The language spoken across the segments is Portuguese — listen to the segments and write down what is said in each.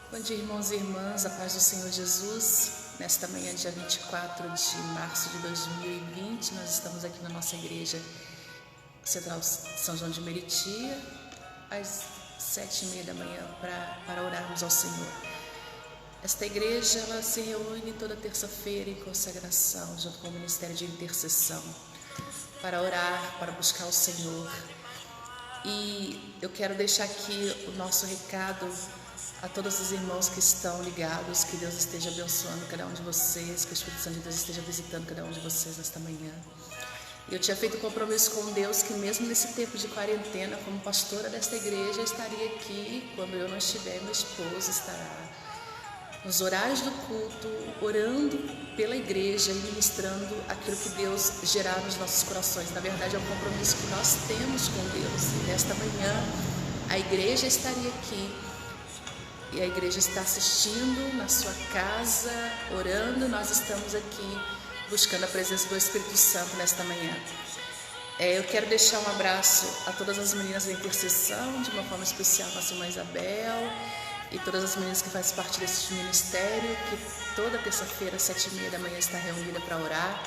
Bom dia, irmãos e irmãs, a paz do Senhor Jesus. Nesta manhã, dia 24 de março de 2020, nós estamos aqui na nossa igreja Central São João de Meriti, às 7h30 da manhã, para orarmos ao Senhor. Esta igreja ela se reúne toda terça-feira em consagração, junto com o Ministério de Intercessão, para orar, para buscar o Senhor. E eu quero deixar aqui o nosso recado a todos os irmãos que estão ligados, que Deus esteja abençoando cada um de vocês, que o Espírito Santo de Deus esteja visitando cada um de vocês nesta manhã. Eu tinha feito um compromisso com Deus que mesmo nesse tempo de quarentena, como pastora desta igreja, eu estaria aqui, quando eu não estiver, meu esposo estará nos horários do culto, orando pela igreja e ministrando aquilo que Deus gerar nos nossos corações. Na verdade, é um compromisso que nós temos com Deus. E nesta manhã, a igreja estaria aqui. E a igreja está assistindo na sua casa, orando. Nós estamos aqui buscando a presença do Espírito Santo nesta manhã. Eu quero deixar um abraço a todas as meninas da intercessão, de uma forma especial a nossa irmã Isabel e todas as meninas que fazem parte desse ministério, que toda terça-feira, às 7h30 da manhã, está reunida para orar.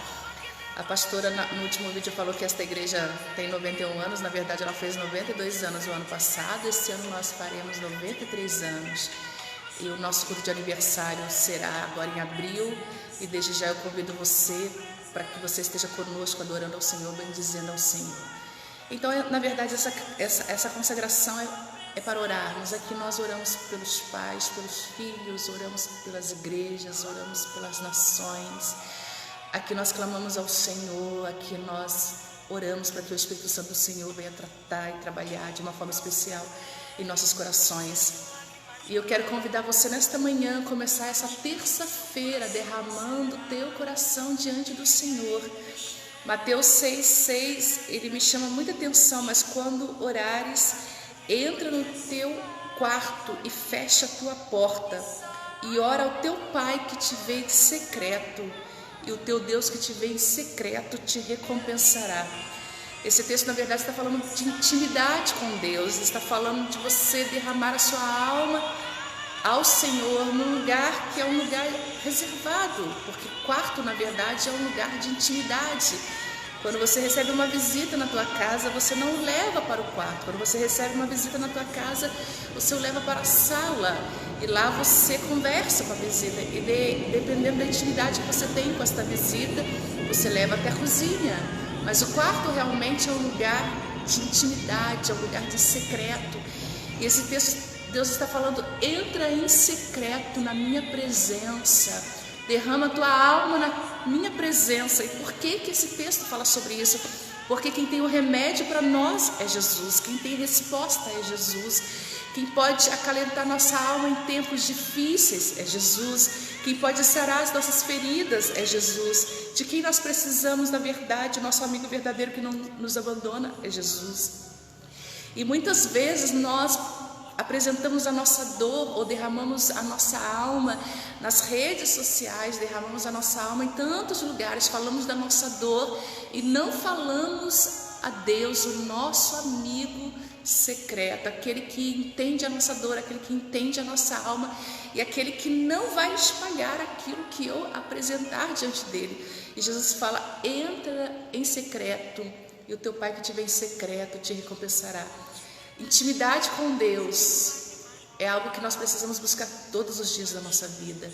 A pastora, no último vídeo, falou que esta igreja tem 91 anos, na verdade ela fez 92 anos o ano passado, este ano nós faremos 93 anos. E o nosso culto de aniversário será agora em abril, e desde já eu convido você para que você esteja conosco adorando ao Senhor, bendizendo ao Senhor. Então, na verdade, essa consagração é para orarmos. Aqui nós oramos pelos pais, pelos filhos, oramos pelas igrejas, oramos pelas nações. Aqui nós clamamos ao Senhor, aqui nós oramos para que o Espírito Santo do Senhor venha tratar e trabalhar de uma forma especial em nossos corações. E eu quero convidar você nesta manhã a começar essa terça-feira derramando o teu coração diante do Senhor. Mateus 6,6, ele me chama muita atenção, mas quando orares, entra no teu quarto e fecha a tua porta e ora ao teu Pai que te vê em secreto. E o teu Deus que te vê em secreto te recompensará. Esse texto, na verdade, está falando de intimidade com Deus, está falando de você derramar a sua alma ao Senhor num lugar que é um lugar reservado, porque quarto, na verdade, é um lugar de intimidade. Quando você recebe uma visita na tua casa, você não o leva para o quarto. Quando você recebe uma visita na tua casa, você o leva para a sala. E lá você conversa com a visita. E dependendo da intimidade que você tem com esta visita, você leva até a cozinha. Mas o quarto realmente é um lugar de intimidade, é um lugar de secreto. E esse texto, Deus está falando, entra em secreto na minha presença. Derrama a tua alma na minha presença. E por que esse texto fala sobre isso? Porque quem tem o remédio para nós é Jesus. Quem tem resposta é Jesus. Quem pode acalentar nossa alma em tempos difíceis é Jesus. Quem pode sarar as nossas feridas é Jesus. De quem nós precisamos, na verdade, o nosso amigo verdadeiro que não nos abandona é Jesus. E muitas vezes nós apresentamos a nossa dor ou derramamos a nossa alma nas redes sociais, derramamos a nossa alma em tantos lugares, falamos da nossa dor e não falamos a Deus, o nosso amigo secreto, aquele que entende a nossa dor, aquele que entende a nossa alma e aquele que não vai espalhar aquilo que eu apresentar diante dele. E Jesus fala, entra em secreto e o teu Pai que te vê em secreto te recompensará. Intimidade com Deus é algo que nós precisamos buscar todos os dias da nossa vida.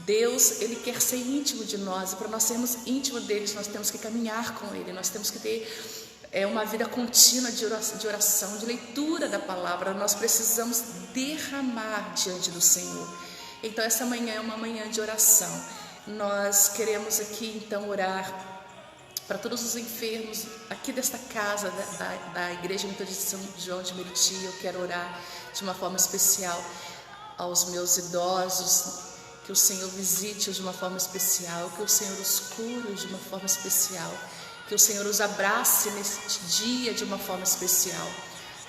Deus, Ele quer ser íntimo de nós, e para nós sermos íntimos deles, nós temos que caminhar com Ele, nós temos que ter uma vida contínua de oração, de leitura da palavra. Nós precisamos derramar diante do Senhor. Então essa manhã é uma manhã de oração. Nós queremos aqui então orar para todos os enfermos aqui desta casa da Igreja Metodista São João de Meriti. Eu quero orar de uma forma especial aos meus idosos, que o Senhor visite-os de uma forma especial, que o Senhor os cure de uma forma especial, que o Senhor os abrace neste dia de uma forma especial.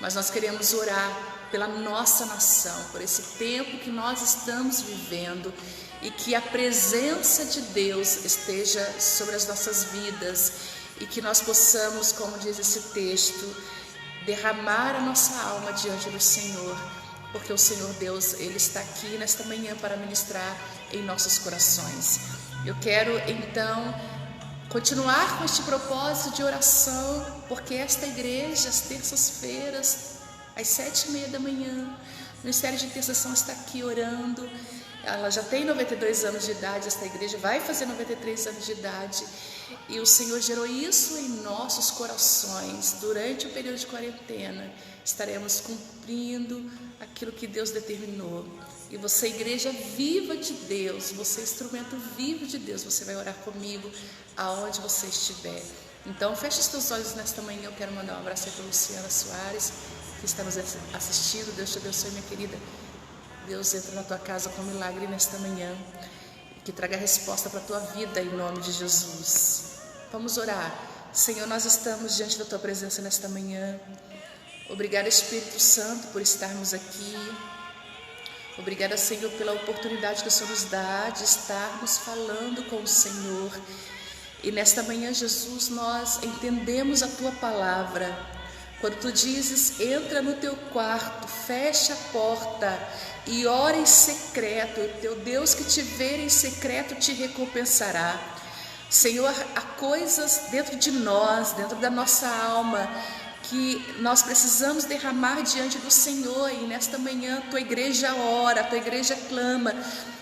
Mas nós queremos orar pela nossa nação, por esse tempo que nós estamos vivendo, e que a presença de Deus esteja sobre as nossas vidas e que nós possamos, como diz esse texto, derramar a nossa alma diante do Senhor porque o Senhor Deus, Ele está aqui nesta manhã para ministrar em nossos corações. Eu quero então continuar com este propósito de oração, porque esta igreja, às terças-feiras, às 7h30 da manhã, o Ministério de Intercessão está aqui orando. Ela já tem 92 anos de idade, esta igreja vai fazer 93 anos de idade, e o Senhor gerou isso em nossos corações. Durante o período de quarentena, estaremos cumprindo aquilo que Deus determinou. E você, igreja viva de Deus, você, instrumento vivo de Deus, você vai orar comigo aonde você estiver. Então, feche os teus olhos nesta manhã. Eu quero mandar um abraço para a Luciana Soares, que está nos assistindo. Deus te abençoe, minha querida. Deus entra na tua casa com um milagre nesta manhã, que traga resposta para a tua vida em nome de Jesus. Vamos orar. Senhor, nós estamos diante da tua presença nesta manhã. Obrigada, Espírito Santo, por estarmos aqui. Obrigada, Senhor, pela oportunidade que o Senhor nos dá de estarmos falando com o Senhor. E nesta manhã, Jesus, nós entendemos a tua palavra. Quando tu dizes, entra no teu quarto, fecha a porta e ora em secreto, o teu Deus que te ver em secreto te recompensará. Senhor, há coisas dentro de nós, dentro da nossa alma, que nós precisamos derramar diante do Senhor. E nesta manhã a tua igreja ora, a tua igreja clama,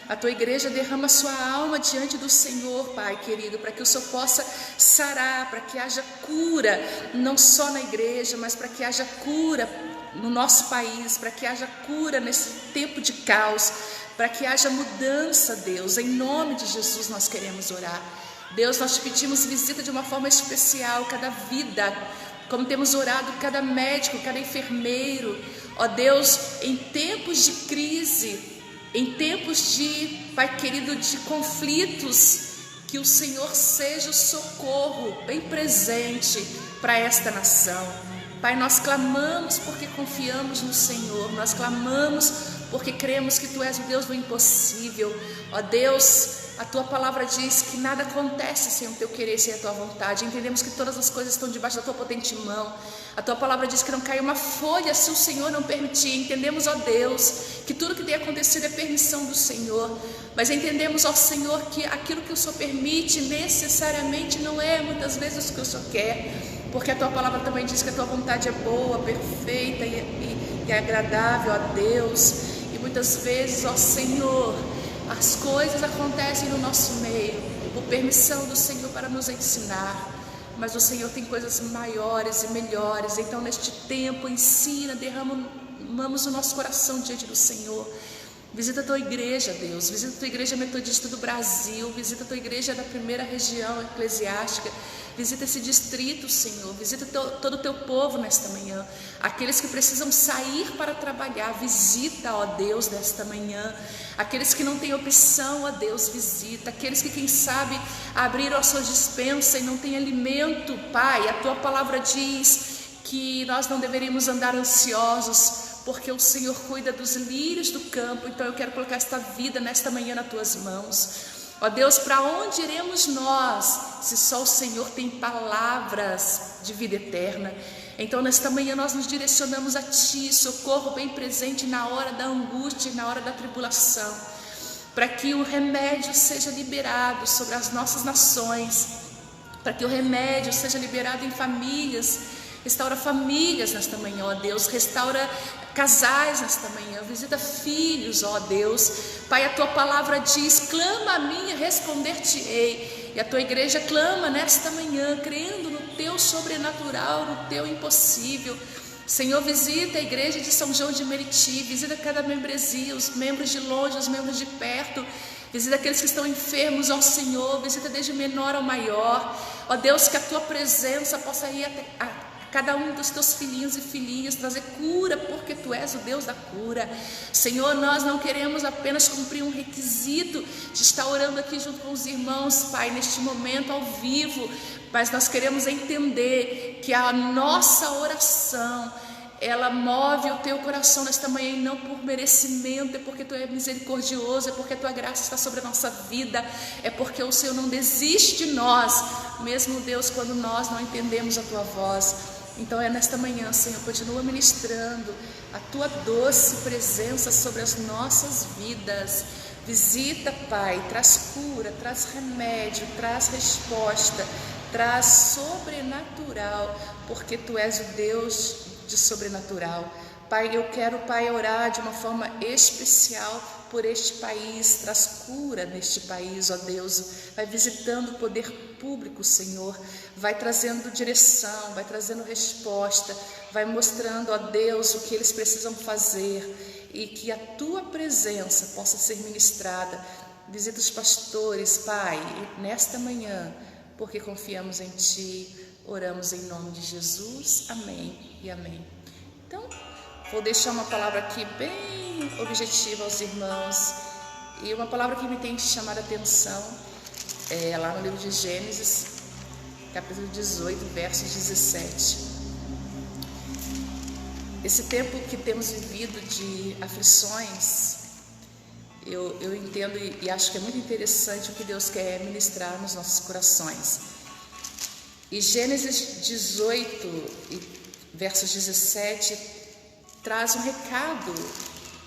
a tua igreja derrama sua alma diante do Senhor, Pai querido, para que o Senhor possa sarar, para que haja cura, não só na igreja, mas para que haja cura no nosso país, para que haja cura nesse tempo de caos, para que haja mudança, Deus. Em nome de Jesus nós queremos orar. Deus, nós te pedimos visita de uma forma especial cada vida, como temos orado cada médico, cada enfermeiro. Ó Deus, em tempos de crise, em tempos de, Pai querido, de conflitos, que o Senhor seja o socorro bem presente para esta nação. Pai, nós clamamos porque confiamos no Senhor, nós clamamos porque cremos que Tu és o Deus do impossível. Ó Deus, a Tua palavra diz que nada acontece sem o Teu querer e sem a Tua vontade. Entendemos que todas as coisas estão debaixo da Tua potente mão. A Tua palavra diz que não cai uma folha se o Senhor não permitir. Entendemos, ó Deus, que tudo que tem acontecido é permissão do Senhor. Mas entendemos, ó Senhor, que aquilo que o Senhor permite necessariamente não é muitas vezes o que o Senhor quer. Porque a Tua palavra também diz que a Tua vontade é boa, perfeita e agradável a Deus. E muitas vezes, ó Senhor, as coisas acontecem no nosso meio por permissão do Senhor para nos ensinar. Mas o Senhor tem coisas maiores e melhores. Então neste tempo ensina, derramamos o nosso coração diante do Senhor. Visita a Tua igreja, Deus. Visita a Tua igreja metodista do Brasil. Visita a Tua igreja da primeira região eclesiástica. Visita esse distrito, Senhor. Visita todo o Teu povo nesta manhã. Aqueles que precisam sair para trabalhar, visita, ó Deus, nesta manhã. Aqueles que não têm opção, ó Deus, visita. Aqueles que, quem sabe, abriram a sua despensa e não têm alimento, Pai. A Tua palavra diz que nós não deveríamos andar ansiosos, porque o Senhor cuida dos lírios do campo. Então eu quero colocar esta vida nesta manhã nas Tuas mãos. Ó Deus, para onde iremos nós, se só o Senhor tem palavras de vida eterna? Então nesta manhã nós nos direcionamos a Ti, socorro bem presente na hora da angústia e na hora da tribulação, para que o remédio seja liberado sobre as nossas nações, para que o remédio seja liberado em famílias. Restaura famílias nesta manhã, ó Deus. Restaura casais nesta manhã. Visita filhos, ó Deus. Pai, a Tua palavra diz, clama a mim e responder-te-ei. E a Tua igreja clama nesta manhã, crendo no Teu sobrenatural, no Teu impossível. Senhor, visita a igreja de São João de Meriti. Visita cada membresia, os membros de longe, os membros de perto. Visita aqueles que estão enfermos, ó Senhor. Visita desde o menor ao maior. Ó Deus, que a Tua presença possa ir até cada um dos Teus filhinhos e filhinhas, trazer cura, porque Tu és o Deus da cura. Senhor, nós não queremos apenas cumprir um requisito de estar orando aqui junto com os irmãos, Pai, neste momento ao vivo, mas nós queremos entender que a nossa oração, ela move o Teu coração nesta manhã, e não por merecimento, é porque Tu é misericordioso, é porque a Tua graça está sobre a nossa vida, é porque o Senhor não desiste de nós, mesmo Deus, quando nós não entendemos a Tua voz. Então é nesta manhã, Senhor, continua ministrando a Tua doce presença sobre as nossas vidas. Visita, Pai, traz cura, traz remédio, traz resposta, traz sobrenatural, porque Tu és o Deus de sobrenatural. Pai, eu quero, Pai, orar de uma forma especial por este país, traz cura neste país, ó Deus, vai visitando o poder público, Senhor, vai trazendo direção, vai trazendo resposta, vai mostrando, ó Deus, o que eles precisam fazer e que a Tua presença possa ser ministrada. Visita os pastores, Pai, nesta manhã, porque confiamos em Ti, oramos em nome de Jesus, amém e amém. Então, vou deixar uma palavra aqui bem objetiva aos irmãos, e uma palavra que me tem chamado a atenção é lá no livro de Gênesis, capítulo 18, versos 17. Esse tempo que temos vivido de aflições, eu entendo e acho que é muito interessante o que Deus quer ministrar nos nossos corações. E Gênesis 18, versos 17, traz um recado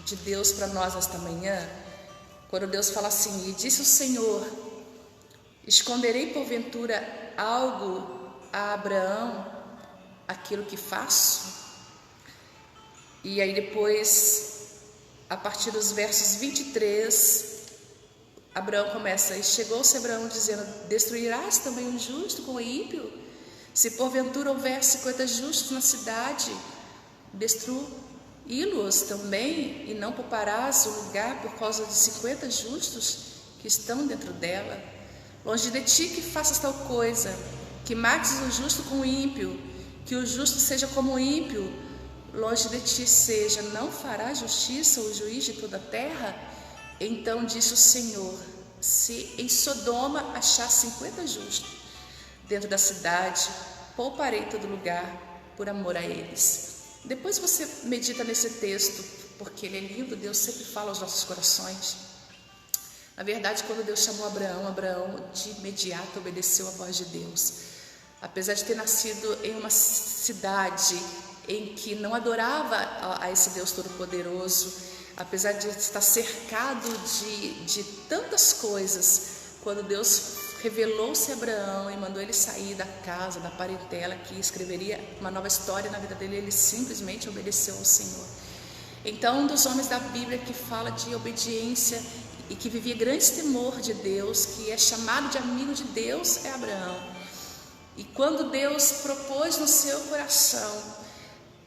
de Deus para nós nesta manhã, quando Deus fala assim: e disse o Senhor, esconderei porventura algo a Abraão, aquilo que faço? E aí depois, a partir dos versos 23, Abraão começa: e chegou-se Abraão dizendo, destruirás também o justo com o ímpio? Se porventura houver 50 justos na cidade, destruí-los também, e não pouparás o lugar por causa de 50 justos que estão dentro dela? Longe de ti que faças tal coisa, que mates o justo com o ímpio, que o justo seja como o ímpio. Longe de ti seja, não fará justiça o juiz de toda a terra? Então disse o Senhor, se em Sodoma achar 50 justos dentro da cidade, pouparei todo lugar por amor a eles. Depois você medita nesse texto, porque ele é lindo. Deus sempre fala aos nossos corações. Na verdade, quando Deus chamou Abraão de imediato obedeceu a voz de Deus. Apesar de ter nascido em uma cidade em que não adorava a esse Deus Todo-Poderoso, apesar de estar cercado de tantas coisas, quando Deus revelou-se a Abraão e mandou ele sair da casa, da parentela, que escreveria uma nova história na vida dele, ele simplesmente obedeceu ao Senhor. Então, um dos homens da Bíblia que fala de obediência e que vivia grande temor de Deus, que é chamado de amigo de Deus, é Abraão. E quando Deus propôs no seu coração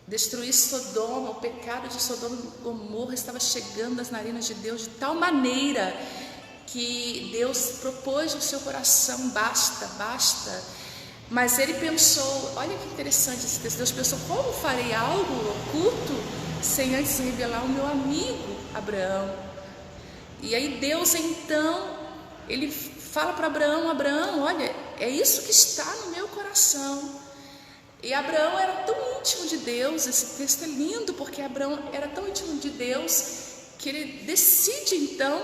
destruir Sodoma, o pecado de Sodoma e Gomorra estava chegando às narinas de Deus de tal maneira que Deus propôs no seu coração, basta. Mas ele pensou, olha que interessante esse texto, Deus pensou, como farei algo oculto sem antes revelar ao meu amigo Abraão? E aí Deus então, ele fala para Abraão, olha, é isso que está no meu coração. E Abraão era tão íntimo de Deus, esse texto é lindo, porque Abraão era tão íntimo de Deus, que ele decide então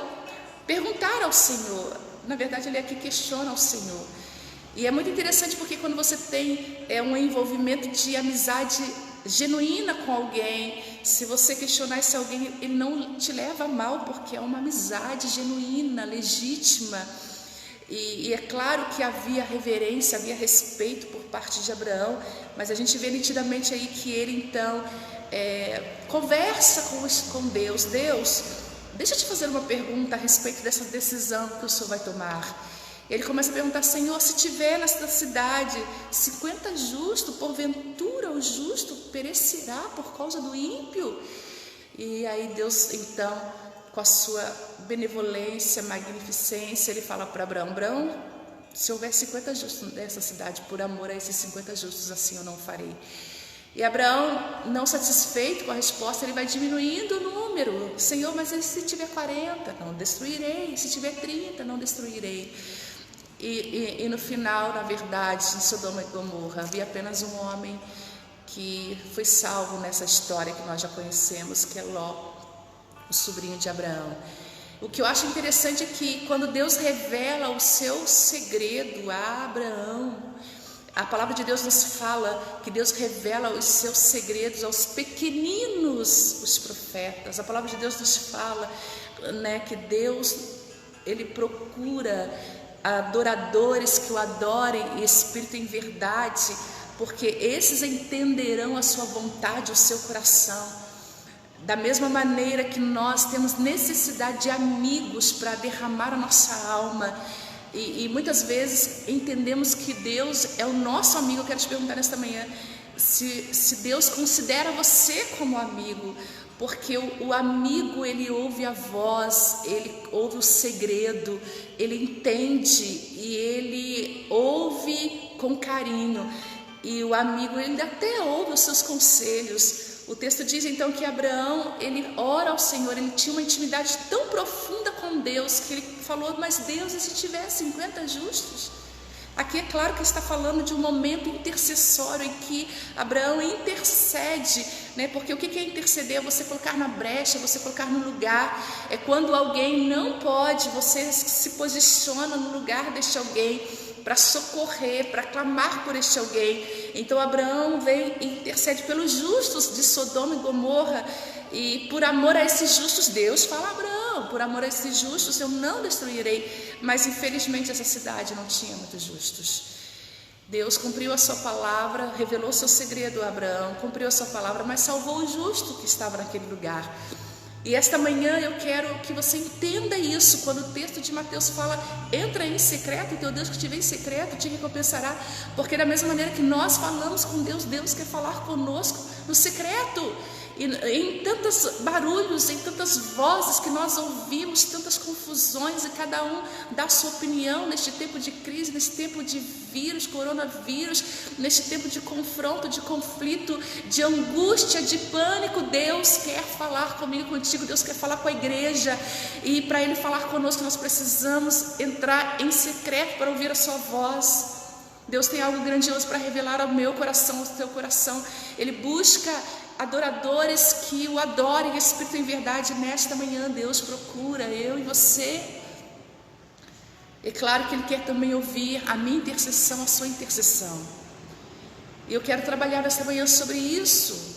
perguntar ao Senhor. Na verdade, ele aqui questiona ao Senhor. E é muito interessante porque quando você tem um envolvimento de amizade genuína com alguém, se você questionar esse alguém, ele não te leva a mal, porque é uma amizade genuína, legítima. E é claro que havia reverência, havia respeito por parte de Abraão, mas a gente vê nitidamente aí que ele então conversa com Deus. Deus, deixa eu te fazer uma pergunta a respeito dessa decisão que o Senhor vai tomar. Ele começa a perguntar, Senhor, se tiver nesta cidade 50 justos, porventura o justo perecerá por causa do ímpio? E aí Deus então, com a sua benevolência, magnificência, ele fala para Abraão, se houver 50 justos nessa cidade, por amor a esses 50 justos, assim eu não farei. E Abraão, não satisfeito com a resposta, ele vai diminuindo o número. Senhor, mas e se tiver 40? Não destruirei. Se tiver 30, não destruirei. E no final, na verdade, em Sodoma e Gomorra, havia apenas um homem que foi salvo nessa história que nós já conhecemos, que é Ló, o sobrinho de Abraão. O que eu acho interessante é que quando Deus revela o seu segredo a Abraão, A palavra de Deus nos fala que Deus revela os seus segredos aos pequeninos, os profetas. A palavra de Deus nos fala, né, que Deus, Ele procura adoradores que o adorem em espírito e em verdade, porque esses entenderão a sua vontade, o seu coração. Da mesma maneira que nós temos necessidade de amigos para derramar a nossa alma, e muitas vezes entendemos que Deus é o nosso amigo. Eu quero te perguntar nesta manhã se Deus considera você como amigo, porque o amigo, ele ouve a voz, ele ouve o segredo, ele entende e ele ouve com carinho, e o amigo, ele até ouve os seus conselhos. O texto diz então que Abraão, ele ora ao Senhor, ele tinha uma intimidade tão profunda com Deus, que ele falou: mas Deus, e se tiver 50 justos? Aqui é claro que está falando de um momento intercessório em que Abraão intercede, né? Porque o que é interceder? É você colocar na brecha, você colocar no lugar. É quando alguém não pode, você se posiciona no lugar deste alguém para socorrer, para clamar por este alguém. Então Abraão vem e intercede pelos justos de Sodoma e Gomorra, e por amor a esses justos, Deus fala: Abraão, por amor a esses justos eu não destruirei. Mas infelizmente essa cidade não tinha muitos justos. Deus cumpriu a sua palavra, revelou o seu segredo a Abraão, cumpriu a sua palavra, mas salvou o justo que estava naquele lugar. E esta manhã eu quero que você entenda isso, quando o texto de Mateus fala: entra em secreto, e teu Deus que te vê em secreto te recompensará. Porque da mesma maneira que nós falamos com Deus, Deus quer falar conosco no secreto. E em tantos barulhos, em tantas vozes que nós ouvimos, tantas confusões, e cada um dá a sua opinião neste tempo de crise, nesse tempo de vírus, coronavírus, neste tempo de confronto, de conflito, de angústia, de pânico. Deus quer falar comigo, contigo, Deus quer falar com a igreja, e para Ele falar conosco nós precisamos entrar em secreto para ouvir a sua voz. Deus tem algo grandioso para revelar ao meu coração, ao teu coração. Ele busca adoradores que o adorem em espírito e em verdade. Nesta manhã Deus procura eu e você. É claro que Ele quer também ouvir a minha intercessão, a sua intercessão. E eu quero trabalhar nesta manhã sobre isso,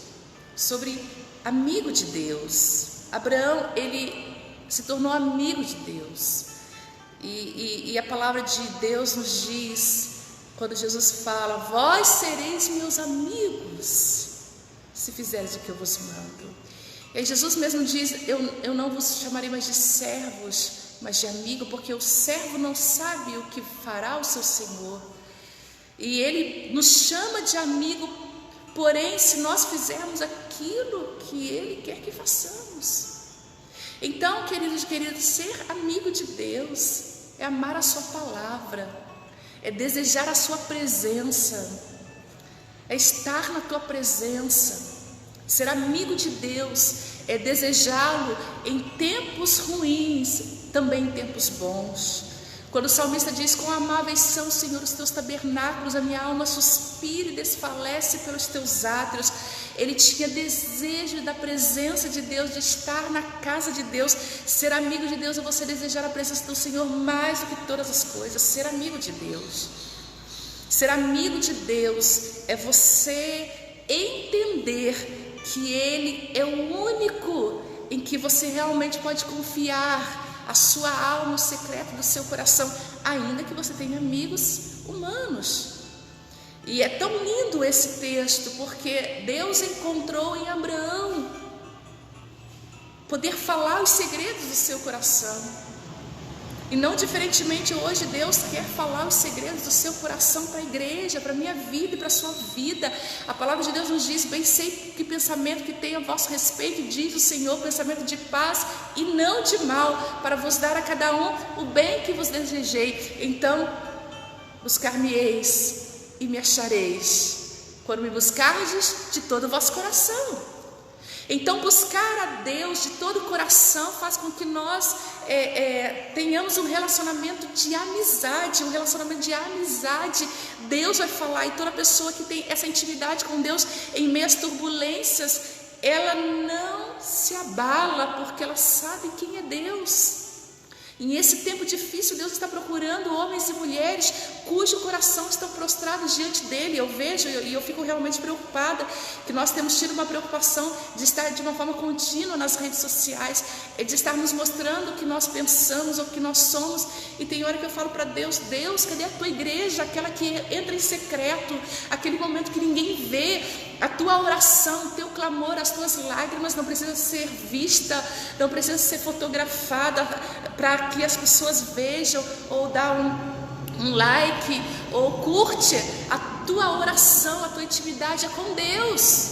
sobre amigo de Deus. Abraão, ele se tornou amigo de Deus. E a palavra de Deus nos diz, quando Jesus fala: vós sereis meus amigos, se fizeres o que eu vos mando. E aí Jesus mesmo diz: eu não vos chamarei mais de servos, mas de amigo, porque o servo não sabe o que fará o seu senhor. E Ele nos chama de amigo, porém, se nós fizermos aquilo que Ele quer que façamos. Então, queridos, ser amigo de Deus é amar a sua palavra, é desejar a sua presença, é estar na tua presença. Ser amigo de Deus é desejá-lo em tempos ruins, também em tempos bons. Quando o salmista diz: quão amáveis são, Senhor, os teus tabernáculos, a minha alma suspira e desfalece pelos teus átrios. Ele tinha desejo da presença de Deus, de estar na casa de Deus. Ser amigo de Deus é você desejar a presença do Senhor mais do que todas as coisas. Ser amigo de Deus. Ser amigo de Deus é você entender que Ele é o único em que você realmente pode confiar a sua alma, o secreto do seu coração, ainda que você tenha amigos humanos. E é tão lindo esse texto, porque Deus encontrou em Abraão poder falar os segredos do seu coração. E não diferentemente hoje, Deus quer falar os segredos do seu coração para a igreja, para a minha vida e para a sua vida. A palavra de Deus nos diz: bem sei que pensamento que tenho a vosso respeito, diz o Senhor, pensamento de paz e não de mal, para vos dar a cada um o bem que vos desejei. Então buscar-me-eis e me achareis, quando me buscardes de todo o vosso coração. Então buscar a Deus de todo o coração faz com que nós tenhamos um relacionamento de amizade. Deus vai falar, e toda pessoa que tem essa intimidade com Deus em meio às turbulências, ela não se abala, porque ela sabe quem é Deus. Em esse tempo difícil, Deus está procurando homens e mulheres cujo coração estão prostrados diante dele. Eu vejo e eu fico realmente preocupada que nós temos tido uma preocupação de estar de uma forma contínua nas redes sociais, de estar nos mostrando o que nós pensamos ou o que nós somos. E tem hora que eu falo para Deus: Deus, cadê a tua igreja? Aquela que entra em secreto, aquele momento que ninguém vê. A tua oração, o teu clamor, as tuas lágrimas não precisa ser vista, não precisa ser fotografada para que as pessoas vejam ou dar um like ou curte. A tua oração, a tua intimidade é com Deus.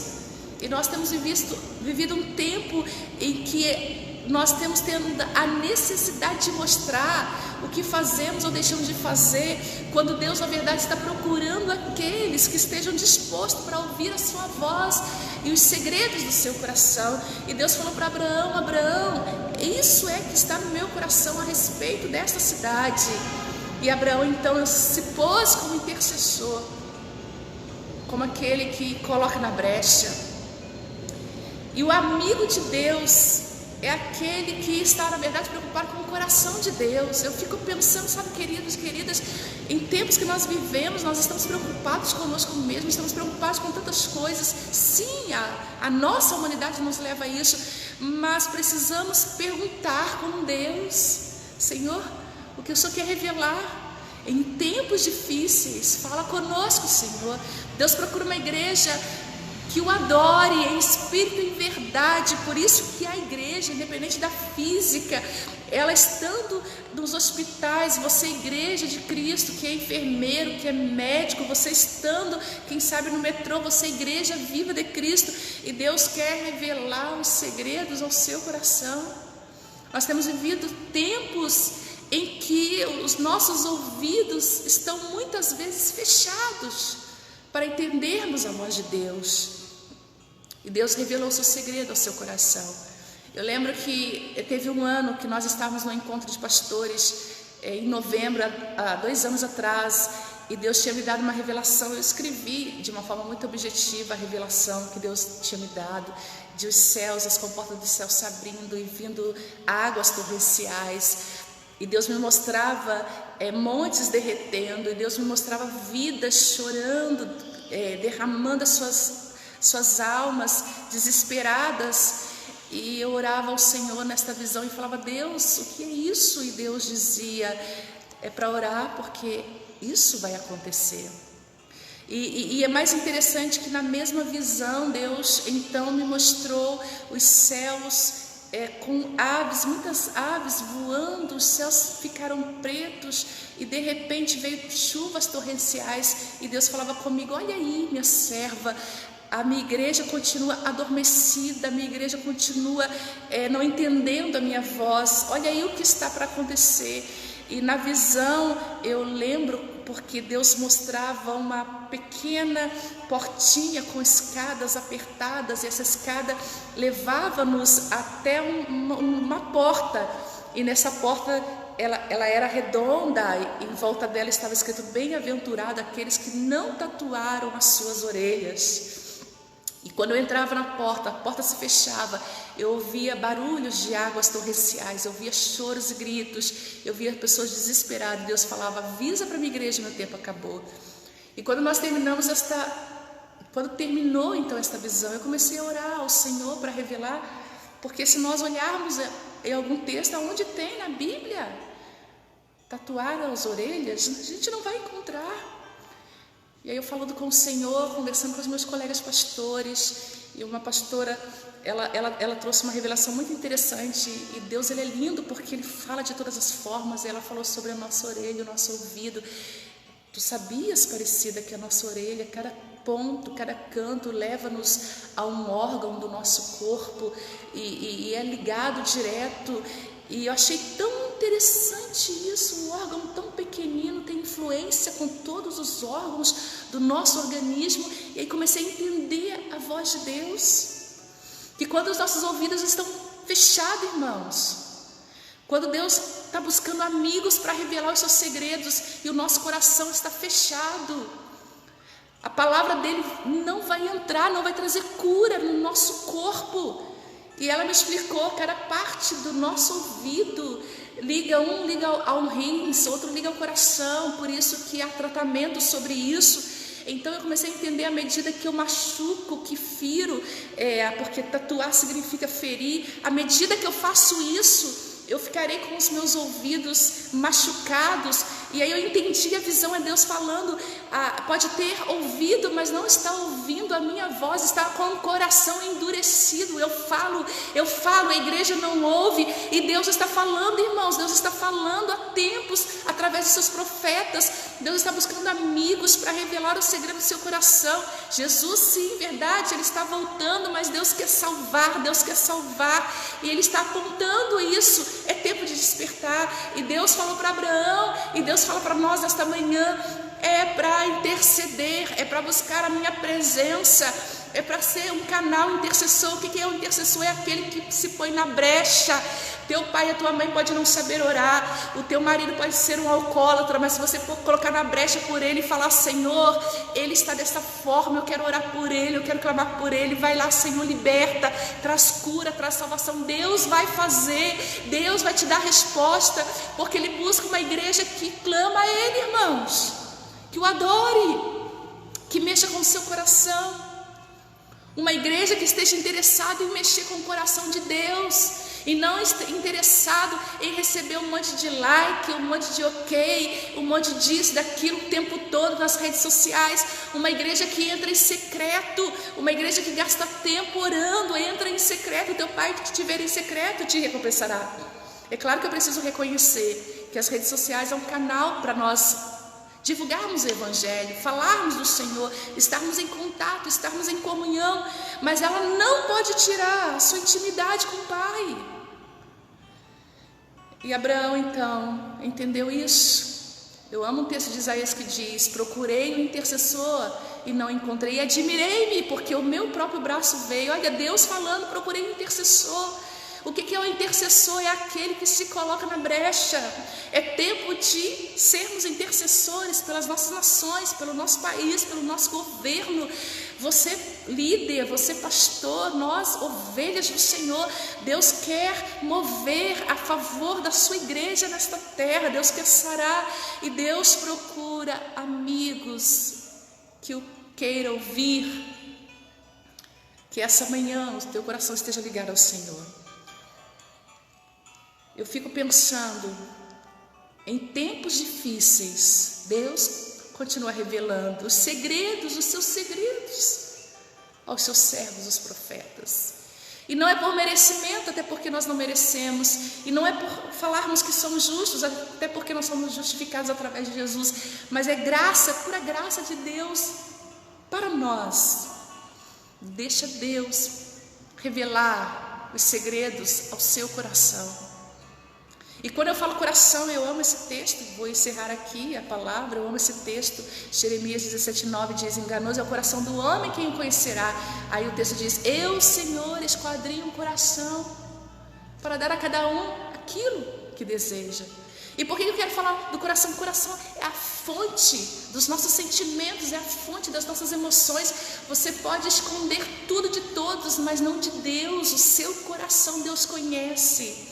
E nós temos vivido um tempo em que nós temos tendo a necessidade de mostrar o que fazemos ou deixamos de fazer, quando Deus na verdade está procurando aqueles que estejam dispostos para ouvir a sua voz e os segredos do seu coração. E Deus falou para Abraão: Abraão, isso é que está no meu coração a respeito desta cidade. E Abraão então se pôs como intercessor, como aquele que coloca na brecha. E o amigo de Deus é aquele que está, na verdade, preocupado com o coração de Deus. Eu fico pensando, sabe, queridos e queridas, em tempos que nós vivemos, nós estamos preocupados conosco mesmos, estamos preocupados com tantas coisas. Sim, a nossa humanidade nos leva a isso, mas precisamos perguntar com Deus: Senhor, o que o Senhor quer revelar? Em tempos difíceis, fala conosco, Senhor. Deus procura uma igreja que o adore em espírito e em verdade. Por isso que a igreja, independente da física, ela estando nos hospitais, você é igreja de Cristo, que é enfermeiro, que é médico, você estando, quem sabe, no metrô, você é igreja viva de Cristo, e Deus quer revelar os segredos ao seu coração. Nós temos vivido tempos em que os nossos ouvidos estão muitas vezes fechados para entendermos a voz de Deus. E Deus revelou o seu segredo ao seu coração. Eu lembro que teve um ano que nós estávamos no encontro de pastores, em novembro, há 2 anos atrás, e Deus tinha me dado uma revelação. Eu escrevi de uma forma muito objetiva a revelação que Deus tinha me dado, de os céus, as comportas do céu se abrindo e vindo águas torrenciais. E Deus me mostrava montes derretendo, e Deus me mostrava vidas chorando, derramando as suas almas desesperadas. E eu orava ao Senhor nesta visão e falava: Deus, o que é isso? E Deus dizia: é para orar, porque isso vai acontecer. E é mais interessante que na mesma visão Deus então me mostrou os céus com aves, muitas aves voando. Os céus ficaram pretos e de repente veio chuvas torrenciais, e Deus falava comigo: olha aí, minha serva, a minha igreja continua adormecida, a minha igreja continua não entendendo a minha voz, olha aí o que está para acontecer. E na visão eu lembro, porque Deus mostrava uma pequena portinha com escadas apertadas, e essa escada levava-nos até uma porta, e nessa porta ela era redonda, e em volta dela estava escrito: bem-aventurado aqueles que não tatuaram as suas orelhas. E quando eu entrava na porta, a porta se fechava, eu ouvia barulhos de águas torrenciais, eu ouvia choros e gritos, eu via pessoas desesperadas. Deus falava: avisa para a minha igreja, meu tempo acabou. E quando nós terminamos quando terminou então esta visão, eu comecei a orar ao Senhor para revelar, porque se nós olharmos em algum texto onde tem na Bíblia tatuar as orelhas, a gente não vai encontrar. E aí eu falando com o Senhor, conversando com os meus colegas pastores, e uma pastora, ela trouxe uma revelação muito interessante. E Deus, ele é lindo, porque ele fala de todas as formas. E ela falou sobre a nossa orelha, o nosso ouvido. Tu sabias, Aparecida, que a nossa orelha, cada ponto, cada canto leva-nos a um órgão do nosso corpo, e é ligado direto. E eu achei tão interessante isso, um órgão tão pequenino tem influência com todos os órgãos do nosso organismo. E aí comecei a entender a voz de Deus, que quando os nossos ouvidos estão fechados, irmãos, quando Deus está buscando amigos para revelar os seus segredos e o nosso coração está fechado, a palavra dele não vai entrar, não vai trazer cura no nosso corpo. E ela me explicou que cada parte do nosso ouvido liga ao rins, outro liga ao coração, por isso que há tratamento sobre isso. Então eu comecei a entender à medida que eu machuco, que firo, porque tatuar significa ferir, à medida que eu faço isso, eu ficarei com os meus ouvidos machucados. E aí eu entendi, a visão é Deus falando, pode ter ouvido, mas não está ouvindo a minha voz, está com o coração endurecido. Eu falo, a igreja não ouve, e Deus está falando, irmãos, Deus está falando há tempos, através de seus profetas. Deus está buscando amigos para revelar o segredo do seu coração. Jesus, sim, verdade, Ele está voltando, mas Deus quer salvar, e Ele está apontando isso. É tempo de despertar. E Deus falou para Abraão, e Deus fala para nós nesta manhã: é para interceder, é para buscar a minha presença, é para ser um canal intercessor. O que é um intercessor? É aquele que se põe na brecha. Teu pai e a tua mãe pode não saber orar, o teu marido pode ser um alcoólatra, mas se você colocar na brecha por ele e falar: Senhor, ele está dessa forma, eu quero orar por ele, eu quero clamar por ele, vai lá, Senhor, liberta, traz cura, traz salvação. Deus vai fazer, Deus vai te dar resposta, porque Ele busca uma igreja que clama a Ele, irmãos, que o adore, que mexa com o seu coração, uma igreja que esteja interessada em mexer com o coração de Deus, e não interessado em receber um monte de like, um monte de ok, um monte disso, daquilo o tempo todo nas redes sociais. Uma igreja que entra em secreto, uma igreja que gasta tempo orando, entra em secreto. O teu pai que te ver em secreto te recompensará. É claro que eu preciso reconhecer que as redes sociais é um canal para nós divulgarmos o Evangelho, falarmos do Senhor, estarmos em contato, estarmos em comunhão, mas ela não pode tirar a sua intimidade com o Pai. E Abraão então entendeu isso. Eu amo um texto de Isaías que diz: procurei um intercessor e não encontrei, e admirei-me porque o meu próprio braço veio. Olha, Deus falando: procurei um intercessor. O que é o intercessor? É aquele que se coloca na brecha. É tempo de sermos intercessores pelas nossas nações, pelo nosso país, pelo nosso governo. Você líder, você pastor, nós ovelhas do Senhor. Deus quer mover a favor da sua igreja nesta terra. Deus quer sarar, e Deus procura amigos que o queiram ouvir. Que essa manhã o teu coração esteja ligado ao Senhor. Eu fico pensando, em tempos difíceis, Deus continua revelando os seus segredos aos seus servos, os profetas. E não é por merecimento, até porque nós não merecemos, e não é por falarmos que somos justos, até porque nós somos justificados através de Jesus, mas é graça, pura graça de Deus para nós. Deixa Deus revelar os segredos ao seu coração. E quando eu falo coração, eu amo esse texto. Vou encerrar aqui a palavra. Eu amo esse texto. Jeremias 17:9 diz: enganoso é o coração do homem, quem o conhecerá? Aí o texto diz: eu, Senhor, esquadrinho o coração para dar a cada um aquilo que deseja. E por que eu quero falar do coração? O coração é a fonte dos nossos sentimentos, é a fonte das nossas emoções. Você pode esconder tudo de todos, mas não de Deus. O seu coração Deus conhece.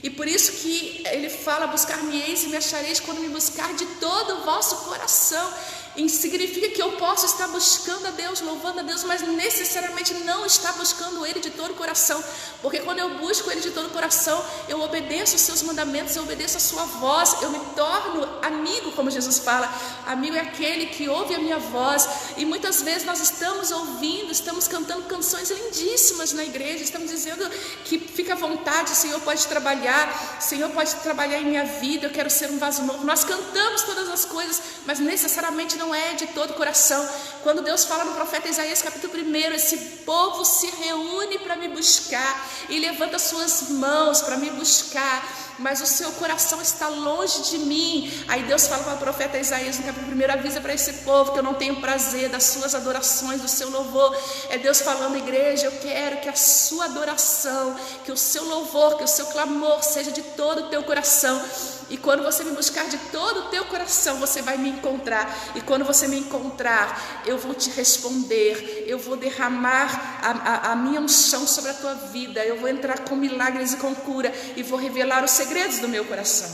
E por isso que ele fala: buscar-me-eis e me achareis quando me buscar de todo o vosso coração. E significa que eu posso estar buscando a Deus, louvando a Deus, mas necessariamente não estar buscando Ele de todo o coração. Porque quando eu busco Ele de todo o coração, eu obedeço os seus mandamentos, eu obedeço a sua voz, eu me torno amigo, como Jesus fala. Amigo é aquele que ouve a minha voz. E muitas vezes nós estamos ouvindo, estamos cantando canções lindíssimas na igreja, estamos dizendo que fica à vontade, o Senhor pode trabalhar, o Senhor pode trabalhar em minha vida, eu quero ser um vaso novo. Nós cantamos todas as coisas, mas necessariamente não é de todo o coração. Quando Deus fala no profeta Isaías capítulo 1: esse povo se reúne para me buscar e levanta suas mãos para me buscar, mas o seu coração está longe de mim. Aí Deus fala para o profeta Isaías no capítulo 1: avisa para esse povo que eu não tenho prazer das suas adorações, do seu louvor. É Deus falando: igreja, eu quero que a sua adoração, que o seu louvor, que o seu clamor seja de todo o teu coração. E quando você me buscar de todo o teu coração, você vai me encontrar. E quando você me encontrar, eu vou te responder. Eu vou derramar a minha unção sobre a tua vida. Eu vou entrar com milagres e com cura. E vou revelar os segredos do meu coração.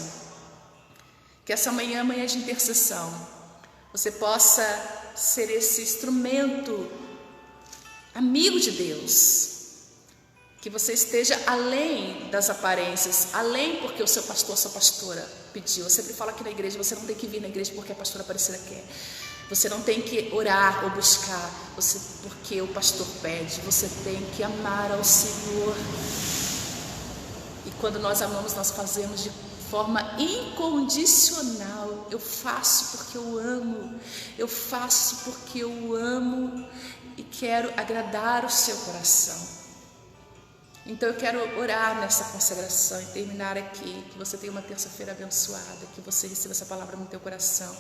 Que essa manhã, amanhã de intercessão, você possa ser esse instrumento amigo de Deus. Que você esteja além das aparências, além porque o seu pastor, a sua pastora pediu. Eu sempre falo aqui na igreja, você não tem que vir na igreja porque a pastora Aparecida quer. Você não tem que orar ou buscar porque o pastor pede. Você tem que amar ao Senhor. E quando nós amamos, nós fazemos de forma incondicional. Eu faço porque eu amo. Eu faço porque eu amo e quero agradar o seu coração. Então eu quero orar nessa consagração e terminar aqui, que você tenha uma terça-feira abençoada, que você receba essa palavra no teu coração.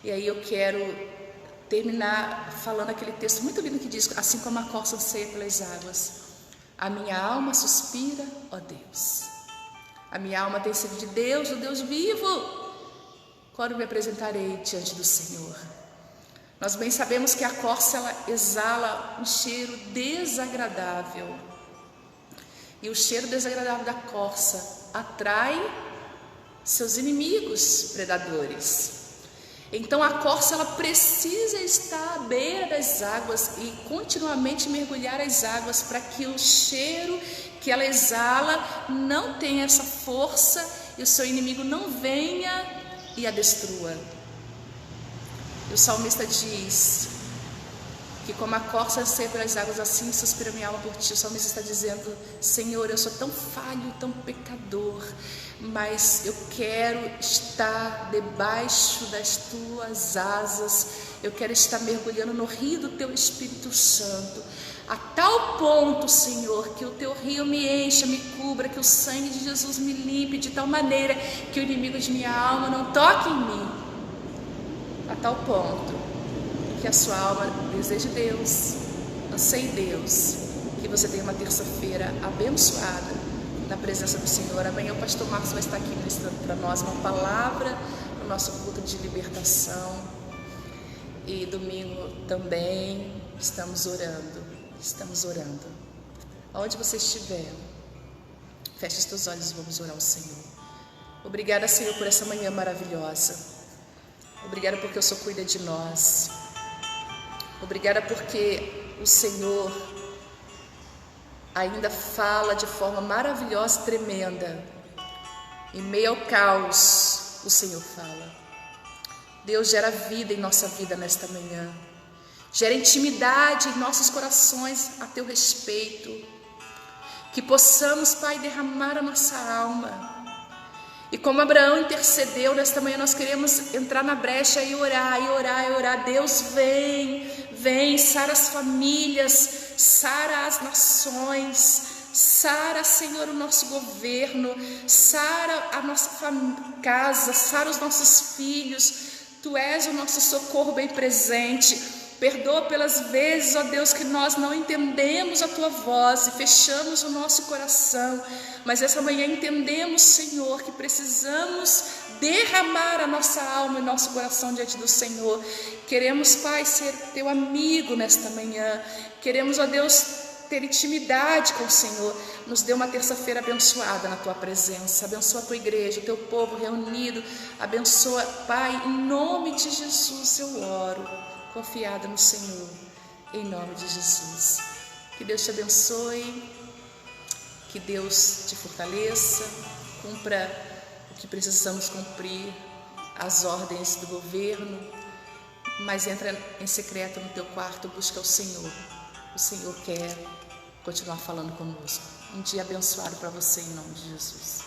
E aí eu quero terminar falando aquele texto muito lindo que diz: assim como a corça anseia pelas águas, a minha alma suspira, ó Deus. A minha alma tem sede de Deus, do Deus vivo. Quando me apresentarei diante do Senhor? Nós bem sabemos que a corça ela exala um cheiro desagradável. E o cheiro desagradável da corça atrai seus inimigos predadores. Então a corça ela precisa estar à beira das águas e continuamente mergulhar as águas para que o cheiro que ela exala não tenha essa força e o seu inimigo não venha e a destrua. E o salmista diz que como a corça anseia pelas águas, assim suspira minha alma por ti. O salmista está dizendo: Senhor, eu sou tão falho, tão pecador, mas eu quero estar debaixo das tuas asas, eu quero estar mergulhando no rio do teu Espírito Santo, a tal ponto, Senhor, que o teu rio me encha, me cubra, que o sangue de Jesus me limpe, de tal maneira que o inimigo de minha alma não toque em mim, a tal ponto que a sua alma deseje Deus, anseie Deus, que você tenha uma terça-feira abençoada na presença do Senhor. Amanhã o pastor Marcos vai estar aqui ministrando para nós uma palavra no nosso culto de libertação. E domingo também estamos orando. Aonde você estiver, feche os teus olhos e vamos orar ao Senhor. Obrigada, Senhor, por essa manhã maravilhosa. Obrigada porque o Senhor cuida de nós. Obrigada porque o Senhor ainda fala de forma maravilhosa e tremenda. Em meio ao caos, o Senhor fala. Deus gera vida em nossa vida nesta manhã. Gera intimidade em nossos corações a teu respeito. Que possamos, Pai, derramar a nossa alma. E como Abraão intercedeu, nesta manhã nós queremos entrar na brecha e orar. Deus vem, sara as famílias, sara as nações, sara, Senhor, o nosso governo, sara a nossa casa, sara os nossos filhos. Tu és o nosso socorro bem presente. Perdoa pelas vezes, ó Deus, que nós não entendemos a Tua voz e fechamos o nosso coração. Mas essa manhã entendemos, Senhor, que precisamos derramar a nossa alma e nosso coração diante do Senhor. Queremos, Pai, ser Teu amigo nesta manhã. Queremos, ó Deus, ter intimidade com o Senhor. Nos dê uma terça-feira abençoada na Tua presença. Abençoa a Tua igreja, o Teu povo reunido. Abençoa, Pai, em nome de Jesus eu oro, confiada no Senhor, em nome de Jesus. Que Deus te abençoe, que Deus te fortaleça, cumpra o que precisamos cumprir, as ordens do governo, mas entra em secreto no teu quarto, busca o Senhor. O Senhor quer continuar falando conosco. Um dia abençoado para você, em nome de Jesus.